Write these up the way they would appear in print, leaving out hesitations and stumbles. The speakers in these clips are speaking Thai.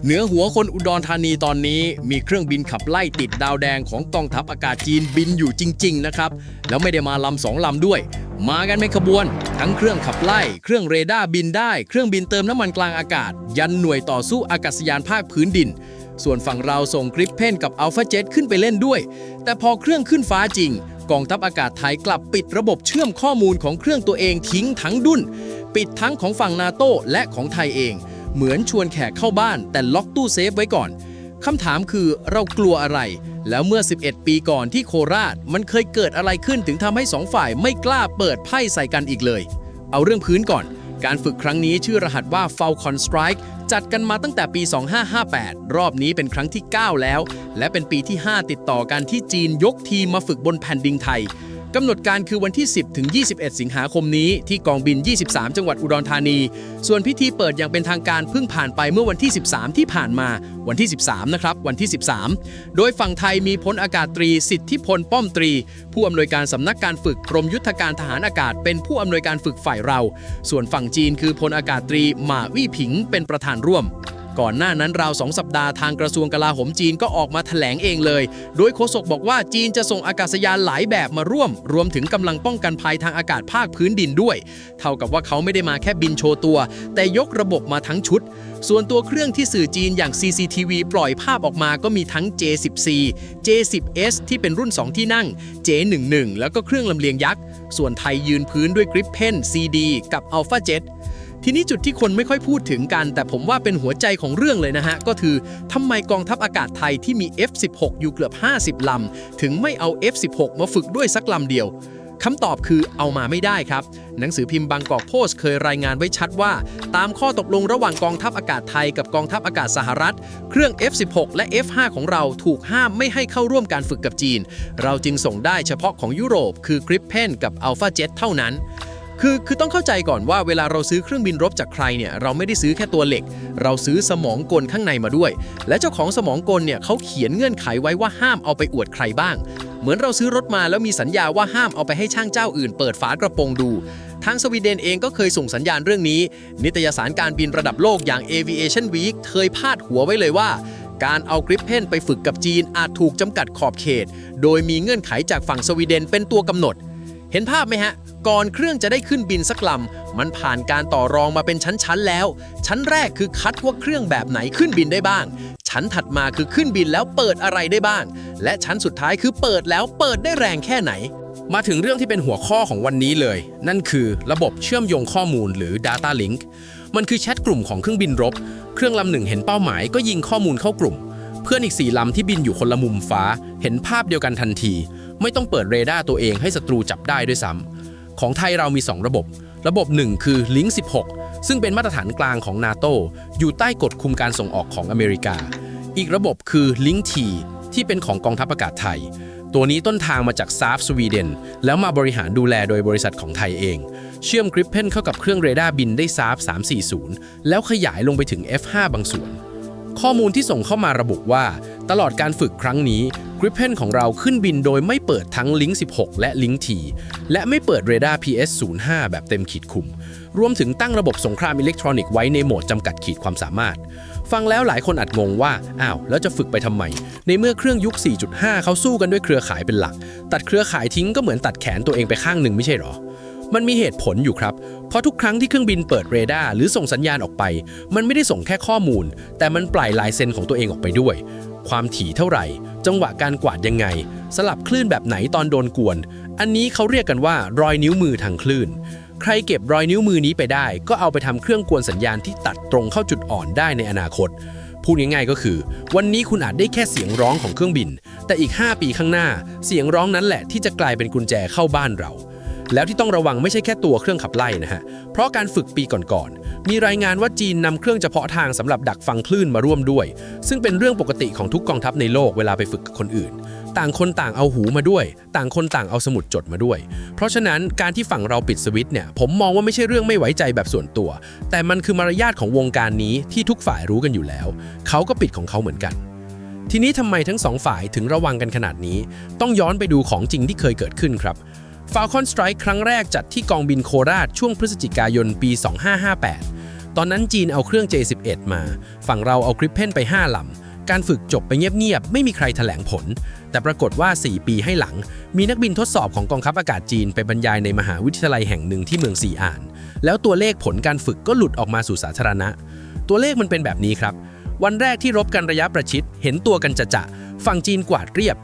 เหนือหัวคนอุดรธานีตอนนี้มีเครื่องบินขับไล่ติดดาวแดงของกองทัพอากาศจีนบินอยู่จริงๆนะครับแล้วไม่ได้มาลำสองลำด้วยมากันเป็นขบวนทั้งเครื่องขับไล่เครื่องเรดาร์บินได้เครื่องบินเติมน้ำมันกลางอากาศยันหน่วยต่อสู้อากาศยานภาคพื้นดินส่วนฝั่งเราส่งกริปเพนกับอัลฟาเจ็ตขึ้นไปเล่นด้วยแต่พอเครื่องขึ้นฟ้าจริงกองทัพอากาศไทยกลับปิดระบบเชื่อมข้อมูลของเครื่องตัวเองทิ้งทั้งดุ้นปิดทั้งของฝั่งนาโต้และของไทยเองเหมือนชวนแขกเข้าบ้านแต่ล็อกตู้เซฟไว้ก่อนคำถามคือเรากลัวอะไรแล้วเมื่อ11ปีก่อนที่โคราชมันเคยเกิดอะไรขึ้นถึงทำให้สองฝ่ายไม่กล้าเปิดไพ่ใส่กันอีกเลยเอาเรื่องพื้นก่อนการฝึกครั้งนี้ชื่อรหัสว่า Falcon Strike จัดกันมาตั้งแต่ปี 2558 รอบนี้เป็นครั้งที่ 9 แล้วและเป็นปีที่ 5 ติดต่อกันที่จีนยกทีมมาฝึกบนแผ่นดินไทยกำหนดการคือวันที่ 10 ถึง 21 สิงหาคมนี้ที่กองบิน 23 จังหวัดอุดรธานีส่วนพิธีเปิดอย่างเป็นทางการเพิ่งผ่านไปเมื่อวันที่ 13 ที่ผ่านมาวันที่ 13 นะครับวันที่ 13 โดยฝั่งไทยมีพลอากาศตรีสิทธิพลป้อมตรีผู้อำนวยการสำนักการฝึกกรมยุทธการทหารอากาศเป็นผู้อำนวยการฝึกฝ่ายเราส่วนฝั่งจีนคือพลอากาศตรีหม่าวี่ผิงเป็นประธานร่วมก่อนหน้านั้นราว2 สัปดาห์ทางกระทรวงกลาโหมจีนก็ออกมาแถลงเองเลยโดยโฆษกบอกว่าจีนจะส่งอากาศยานหลายแบบมาร่วมรวมถึงกำลังป้องกันภัยทางอากาศภาคพื้นดินด้วยเท่ากับว่าเขาไม่ได้มาแค่บินโชว์ตัวแต่ยกระบบมาทั้งชุดส่วนตัวเครื่องที่สื่อจีนอย่าง CCTV ปล่อยภาพออกมาก็มีทั้ง J10C J10S ที่เป็นรุ่น2ที่นั่ง J11 แล้วก็เครื่องลำเลียงยักษ์ส่วนไทยยืนพื้นด้วย Gripen CD กับ Alpha Jetทีนี้จุดที่คนไม่ค่อยพูดถึงกันแต่ผมว่าเป็นหัวใจของเรื่องเลยนะฮะก็คือทำไมกองทัพอากาศไทยที่มี F16 อยู่เกือบ50 ลำถึงไม่เอา F16 มาฝึกด้วยสักลำเดียวคำตอบคือเอามาไม่ได้ครับหนังสือพิมพ์บางกอกโพสต์เคยรายงานไว้ชัดว่าตามข้อตกลงระหว่างกองทัพอากาศไทยกับกองทัพอากาศสหรัฐเครื่อง F16 และ F5 ของเราถูกห้ามไม่ให้เข้าร่วมการฝึกกับจีนเราจึงส่งได้เฉพาะของยุโรปคือ Gripen กับ Alpha Jet เท่านั้นคือต้องเข้าใจก่อนว่าเวลาเราซื้อเครื่องบินรบจากใครเนี่ยเราไม่ได้ซื้อแค่ตัวเหล็กเราซื้อสมองกลข้างในมาด้วยและเจ้าของสมองกลเนี่ยเขาเขียนเงื่อนไขไว้ว่าห้ามเอาไปอวดใครบ้างเหมือนเราซื้อรถมาแล้วมีสัญญาว่าห้ามเอาไปให้ช่างเจ้าอื่นเปิดฝากระโปรงดูทางสวีเดนเองก็เคยส่งสัญญาณเรื่องนี้นิตยสารการบินระดับโลกอย่าง Aviation Week เคยพาดหัวไว้เลยว่าการเอากริปเพนไปฝึกกับจีนอาจถูกจำกัดขอบเขตโดยมีเงื่อนไขจากฝั่งสวีเดนเป็นตัวกำหนดเห็นภาพไหมฮะก่อนเครื่องจะได้ขึ้นบินสักลำมันผ่านการต่อรองมาเป็นชั้นๆแล้วชั้นแรกคือคัดว่าเครื่องแบบไหนขึ้นบินได้บ้างชั้นถัดมาคือขึ้นบินแล้วเปิดอะไรได้บ้างและชั้นสุดท้ายคือเปิดแล้วเปิดได้แรงแค่ไหนมาถึงเรื่องที่เป็นหัวข้อของวันนี้เลยนั่นคือระบบเชื่อมโยงข้อมูลหรือ Data Link มันคือแชทกลุ่มของเครื่องบินรบเครื่องลำหนึ่งเห็นเป้าหมายก็ยิงข้อมูลเข้ากลุ่มเพื่อนอีก4 ลำที่บินอยู่คนละมุมฟ้าเห็นภาพเดียวกันทันทีไม่ต้องเปิดเรดาร์ตัวเองให้ศัตรูจับได้ด้วยซ้ำของไทยเรามี2 ระบบ1คือ Link 16ซึ่งเป็นมาตรฐานกลางของ NATO อยู่ใต้กฎคุมการส่งออกของอเมริกาอีกระบบคือ Link T ที่เป็นของกองทัพอากาศไทยตัวนี้ต้นทางมาจาก SAF สวีเดนแล้วมาบริหารดูแลโดยบริษัทของไทยเองเชื่อม Gripen เข้ากับเครื่องเรดาร์บินได้ SAF 340แล้วขยายลงไปถึง F5 บางส่วนข้อมูลที่ส่งเข้ามาระบุว่าตลอดการฝึกครั้งนี้ Gripen ของเราขึ้นบินโดยไม่เปิดทั้ง Link 16 และ Link T และไม่เปิดเรดาร์ PS05 แบบเต็มขีดคุมรวมถึงตั้งระบบสงครามอิเล็กทรอนิกส์ไว้ในโหมดจำกัดขีดความสามารถฟังแล้วหลายคนอาจงงว่าอ้าวแล้วจะฝึกไปทำไมในเมื่อเครื่องยุค 4.5 เขาสู้กันด้วยเครือข่ายเป็นหลักตัดเครือข่ายทิ้งก็เหมือนตัดแขนตัวเองไปข้างหนึ่งไม่ใช่หรอมันมีเหตุผลอยู่ครับเพราะทุกครั้งที่เครื่องบินเปิดเรดาร์หรือส่งสัญญาณออกไปมันไม่ได้ส่งแค่ข้อมูลแต่มันปล่อยลายเซ็นของตัวเองออกไปด้วยความถี่เท่าไหร่จังหวะการกวาดยังไงสลับคลื่นแบบไหนตอนโดนกวนอันนี้เขาเรียกกันว่ารอยนิ้วมือทางคลื่นใครเก็บรอยนิ้วมือนี้ไปได้ก็เอาไปทำเครื่องกวนสัญญาณที่ตัดตรงเข้าจุดอ่อนได้ในอนาคตพูดง่ายๆก็คือวันนี้คุณอาจได้แค่เสียงร้องของเครื่องบินแต่อีก5 ปีข้างหน้าเสียงร้องนั้นแหละที่จะกลายเป็นกุญแจเข้าบ้านเราแล้วที่ต้องระวังไม่ใช่แค่ตัวเครื่องขับไล่นะฮะเพราะการฝึกปีก่อนๆมีรายงานว่าจีนนำเครื่องเฉพาะทางสำหรับดักฟังคลื่นมาร่วมด้วยซึ่งเป็นเรื่องปกติของทุกกองทัพในโลกเวลาไปฝึกกับคนอื่นต่างคนต่างเอาหูมาด้วยต่างคนต่างเอาสมุดจดมาด้วยเพราะฉะนั้นการที่ฝั่งเราปิดสวิตช์เนี่ยผมมองว่าไม่ใช่เรื่องไม่ไว้ใจแบบส่วนตัวแต่มันคือมารยาทของวงการนี้ที่ทุกฝ่ายรู้กันอยู่แล้วเขาก็ปิดของเขาเหมือนกันทีนี้ทำไมทั้ง2 ฝ่ายถึงระวังกันขนาดนี้ต้องย้อนไปดูของจริงที่เคยเกิดขึ้นครับFalcon Strike ครั้งแรกจัดที่กองบินโคราชช่วงพฤศจิกายนปี 2558 ตอนนั้นจีนเอาเครื่อง J11 มาฝั่งเราเอา Gripen ไป5 ลำการฝึกจบไปเงียบๆไม่มีใครแถลงผลแต่ปรากฏว่า 4 ปีให้หลังมีนักบินทดสอบของกองทัพอากาศจีนไปบรรยายในมหาวิทยาลัยแห่งหนึ่งที่เมืองซีอานแล้วตัวเลขผลการฝึกก็หลุดออกมาสู่สาธารณะตัวเลขมันเป็นแบบนี้ครับวันแรกที่รบกันระยะประชิดเห็นตัวกันจะฝั่งจีนกวาดเรียบ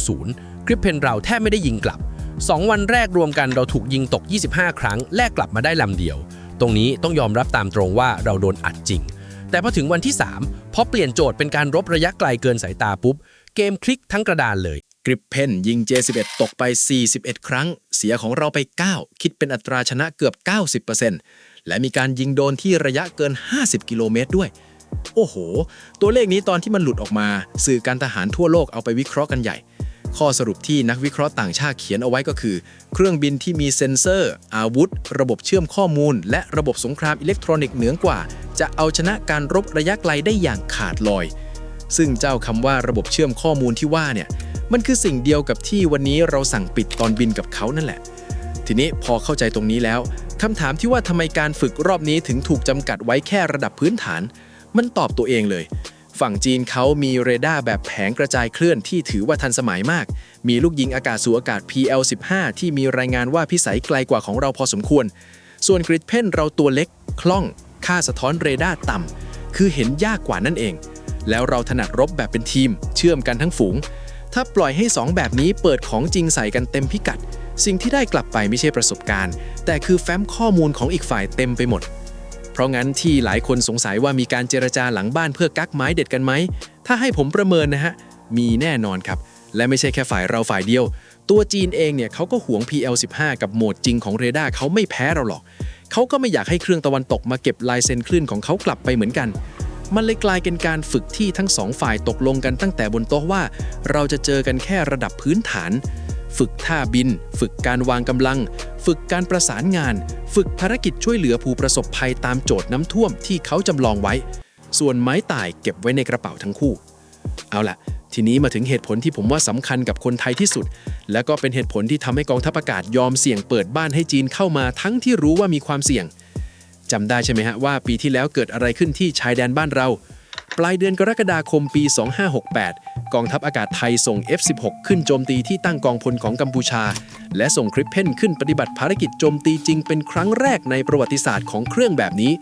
16-0กริปเพนเราแทบไม่ได้ยิงกลับ2 วันแรกรวมกันเราถูกยิงตก25 ครั้งแลกกลับมาได้ลำเดียวตรงนี้ต้องยอมรับตามตรงว่าเราโดนอัดจริงแต่พอถึงวันที่3พอเปลี่ยนโจทย์เป็นการรบระยะไกลเกินสายตาปุ๊บเกมคลิกทั้งกระดานเลย กริปเพนยิง J11 ตกไป41 ครั้งเสียของเราไป9คิดเป็นอัตราชนะเกือบ 90% และมีการยิงโดนที่ระยะเกิน50 กิโลเมตรด้วยโอ้โหตัวเลขนี้ตอนที่มันหลุดออกมาสื่อการทหารทั่วโลกเอาไปวิเคราะห์กันใหญ่ข้อสรุปที่นักวิเคราะห์ต่างชาติเขียนเอาไว้ก็คือเครื่องบินที่มีเซ็นเซอร์อาวุธระบบเชื่อมข้อมูลและระบบสงครามอิเล็กทรอนิกส์เหนือกว่าจะเอาชนะการรบระยะไกลได้อย่างขาดลอยซึ่งเจ้าคำว่าระบบเชื่อมข้อมูลที่ว่าเนี่ยมันคือสิ่งเดียวกับที่วันนี้เราสั่งปิดตอนบินกับเขานั่นแหละทีนี้พอเข้าใจตรงนี้แล้วคำถามที่ว่าทำไมการฝึกรอบนี้ถึงถูกจำกัดไว้แค่ระดับพื้นฐานมันตอบตัวเองเลยฝั่งจีนเขามีเรดาร์แบบแผงกระจายเคลื่อนที่ถือว่าทันสมัยมากมีลูกยิงอากาศสู่อากาศ PL-15 ที่มีรายงานว่าพิสัยไกลกว่าของเราพอสมควรส่วนกริดเพนเราตัวเล็กคล่องค่าสะท้อนเรดาร์ต่ำคือเห็นยากกว่านั่นเองแล้วเราถนัดรบแบบเป็นทีมเชื่อมกันทั้งฝูงถ้าปล่อยให้2แบบนี้เปิดของจริงใส่กันเต็มพิกัดสิ่งที่ได้กลับไปไม่ใช่ประสบการณ์แต่คือแฟ้มข้อมูลของอีกฝ่ายเต็มไปหมดเพราะงั้นที่หลายคนสงสัยว่ามีการเจรจาหลังบ้านเพื่อกักไม้เด็ดกันไหมถ้าให้ผมประเมินนะฮะมีแน่นอนครับและไม่ใช่แค่ฝ่ายเราฝ่ายเดียวตัวจีนเองเนี่ยเขาก็หวง PL-15 กับโหมดจริงของเรดาร์เขาไม่แพ้เราหรอกเขาก็ไม่อยากให้เครื่องตะวันตกมาเก็บลายเซ็นคลื่นของเขากลับไปเหมือนกันมันเลยกลายเป็นการฝึกที่ทั้งสองฝ่ายตกลงกันตั้งแต่บนโต๊ะว่าเราจะเจอกันแค่ระดับพื้นฐานฝึกท่าบินฝึกการวางกำลังฝึกการประสานงานฝึกภารกิจช่วยเหลือผู้ประสบภัยตามโจทย์น้ำท่วมที่เขาจำลองไว้ส่วนไม้ตายเก็บไว้ในกระเป๋าทั้งคู่เอาล่ะทีนี้มาถึงเหตุผลที่ผมว่าสำคัญกับคนไทยที่สุดและก็เป็นเหตุผลที่ทำให้กองทัพอากาศยอมเสี่ยงเปิดบ้านให้จีนเข้ามาทั้งที่รู้ว่ามีความเสี่ยงจำได้ใช่ไหมฮะว่าปีที่แล้วเกิดอะไรขึ้นที่ชายแดนบ้านเราปลายเดือนกรกฎาคมปี 2568 กองทัพอากาศไทยส่ง F-16 ขึ้นโจมตีที่ตั้งกองพลของกัมพูชาและส่งกริปเพนขึ้นปฏิบัติภารกิจโจมตีจริงเป็นครั้งแรกในประวัติศาสตร์ของเครื่องแบบนี้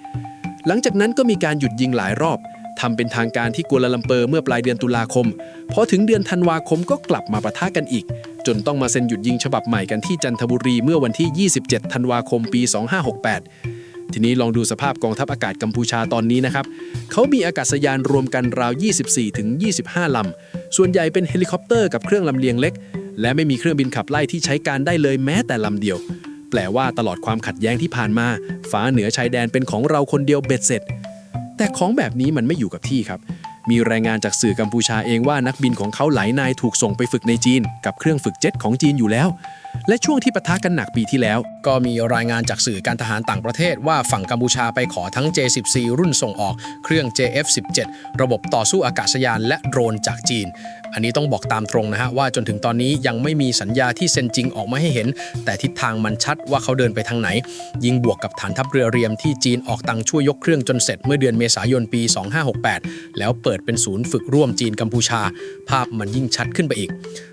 หลังจากนั้นก็มีการหยุดยิงหลายรอบทำเป็นทางการที่กัวลาลัมเปอร์เมื่อปลายเดือนตุลาคมพอถึงเดือนธันวาคมก็กลับมาปะทะกันอีกจนต้องมาเซ็นหยุดยิงฉบับใหม่กันที่จันทบุรีเมื่อวันที่ 27 ธันวาคมปี 2568ทีนี้ลองดูสภาพกองทัพอากาศกัมพูชาตอนนี้นะครับเขามีอากาศยานรวมกันราว 24-25 ลำส่วนใหญ่เป็นเฮลิคอปเตอร์กับเครื่องลำเลียงเล็กและไม่มีเครื่องบินขับไล่ที่ใช้การได้เลยแม้แต่ลำเดียวแปลว่าตลอดความขัดแย้งที่ผ่านมาฟ้าเหนือชายแดนเป็นของเราคนเดียวเบ็ดเสร็จแต่ของแบบนี้มันไม่อยู่กับที่ครับมีรายงานจากสื่อกัมพูชาเองว่านักบินของเขาหลายนายถูกส่งไปฝึกในจีนกับเครื่องฝึกเจ็ตของจีนอยู่แล้วและช่วงที่ปะทะกันหนักปีที่แล้วก็มีรายงานจากสื่อการทหารต่างประเทศว่าฝั่งกัมพูชาไปขอทั้ง J14 รุ่นส่งออกเครื่อง JF17 ระบบต่อสู้อากาศยานและโดรนจากจีนอันนี้ต้องบอกตามตรงนะฮะว่าจนถึงตอนนี้ยังไม่มีสัญญาที่เซ็นจริงออกมาให้เห็นแต่ทิศทางมันชัดว่าเขาเดินไปทางไหนยิ่งบวกกับฐานทัพเรือเรียมที่จีนออกตังค์ช่วยยกเครื่องจนเสร็จเมื่อเดือนเมษายนปี 2568แล้วเปิดเป็นศูนย์ฝึกร่วมจีนกัมพูชาภาพมันยิ่งชัดขึ้นไปอีก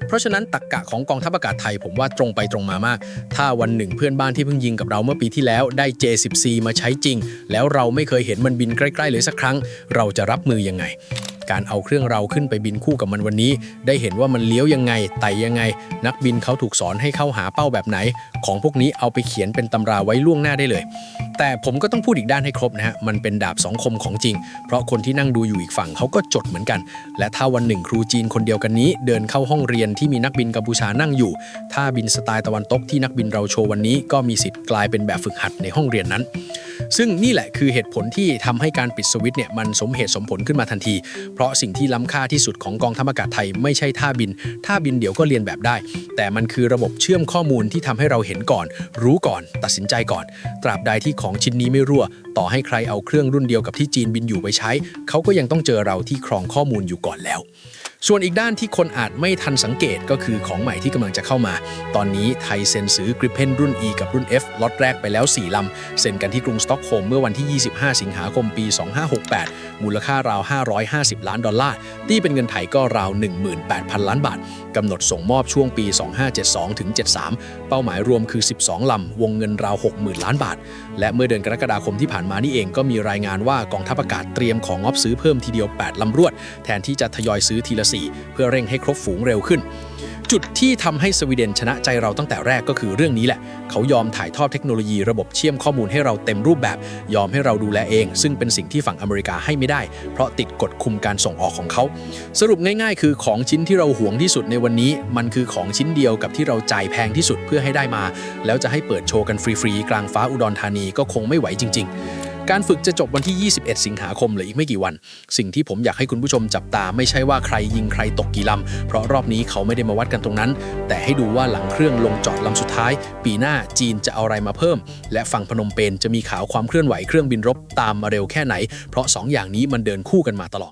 เพราะฉะนั้นตรรกะของกองทัพอากาศไทยผมว่าตรงไปตรงมามากถ้าวันหนึ่งเพื่อนบ้านที่เพิ่งยิงกับเราเมื่อปีที่แล้วได้ J14 มาใช้จริงแล้วเราไม่เคยเห็นมันบินใกล้ๆเลยสักครั้งเราจะรับมือยังไงการเอาเครื่องเราขึ้นไปบินคู่กับมันวันนี้ได้เห็นว่ามันเลี้ยวยังไงไต่ยังไงนักบินเขาถูกสอนให้เข้าหาเป้าแบบไหนของพวกนี้เอาไปเขียนเป็นตำราไว้ล่วงหน้าได้เลยแต่ผมก็ต้องพูดอีกด้านให้ครบนะฮะมันเป็นดาบสองคมของจริงเพราะคนที่นั่งดูอยู่อีกฝั่งเขาก็จดเหมือนกันและถ้าวันหนึ่งครูจีนคนเดียวกันนี้เดินเข้าห้องเรียนที่มีนักบินกัมพูชานั่งอยู่ถ้าบินสไตล์ตะวันตกที่นักบินเราโชว์วันนี้ก็มีสิทธิ์กลายเป็นแบบฝึกหัดในห้องเรียนนั้นซึ่งนี่แหละคือเหตุผลที่ทำให้การปิดสวิตช์เนี่ยมันสมเหตุสมผลขึ้นมาทันทีเพราะสิ่งที่ล้ำค่าที่สุดของกองทัพอากาศไทยไม่ใช่ท่าบินเดี๋ยวก็เรียนแบบได้แต่มันคือระบบเชื่อมข้อมูลที่ทำให้เราเห็นก่อนรู้ก่อนตัดสินใจก่อนตราบใดที่ของชิ้นนี้ไม่รั่วต่อให้ใครเอาเครื่องรุ่นเดียวกับที่จีนบินอยู่ไปใช้เขาก็ยังต้องเจอเราที่ครองข้อมูลอยู่ก่อนแล้ว ส่วนอีกด้านที่คนอาจไม่ทันสังเกตก็คือของใหม่ที่กำลังจะเข้ามา ตอนนี้ไทยเซ็นซื้อ Gripen รุ่น E กับรุ่น F ล็อตแรกไปแล้ว 4 ลำ เซ็นกันที่กรุงสต็อกโฮล์มเมื่อวันที่ 25 สิงหาคมปี 2568 มูลค่าราว $550 ล้านตีเป็นเงินไทยก็ราว 18,000 ล้านบาทกำหนดส่งมอบช่วงปี 2572 ถึง 73 เป้าหมายรวมคือ 12 ลำ วงเงินราว 60,000 ล้านบาท และเมื่อเดือนกรกฎาคมที่ผ่านมานี่เองก็มีรายงานว่ากองทัพอากาศเตรียมของงบซื้อเพิ่มทีเดียว 8 ลำรวด แทนที่จะทยอยซื้อทีละ 4 เพื่อเร่งให้ครบฝูงเร็วขึ้น จุดที่ทำให้สวีเดนชนะใจเราตั้งแต่แรกก็คือเรื่องนี้แหละเขายอมถ่ายทอดเทคโนโลยีระบบเชื่อมข้อมูลให้เราเต็มรูปแบบยอมให้เราดูแลเองซึ่งเป็นสิ่งที่ฝั่งอเมริกาให้ไม่ได้เพราะติดกฎคุมการส่งออกของเขาสรุปง่ายๆคือของชิ้นที่เราหวงที่สุดในวันนี้มันคือของชิ้นเดียวกับที่เราจ่ายแพงที่สุดเพื่อให้ได้มาแล้วจะให้เปิดโชว์กันฟรีๆกลางฟ้าอุดรธานีก็คงไม่ไหวจริงๆการฝึกจะจบวันที่ 21 สิงหาคมหรืออีกไม่กี่วันสิ่งที่ผมอยากให้คุณผู้ชมจับตาไม่ใช่ว่าใครยิงใครตกกี่ลำเพราะรอบนี้เขาไม่ได้มาวัดกันตรงนั้นแต่ให้ดูว่าหลังเครื่องลงจอดลำสุดท้ายปีหน้าจีนจะเอาอะไรมาเพิ่มและฝั่งพนมเปญจะมีข่าวความเคลื่อนไหวเครื่องบินรบตามมาเร็วแค่ไหนเพราะ2 อย่างนี้มันเดินคู่กันมาตลอด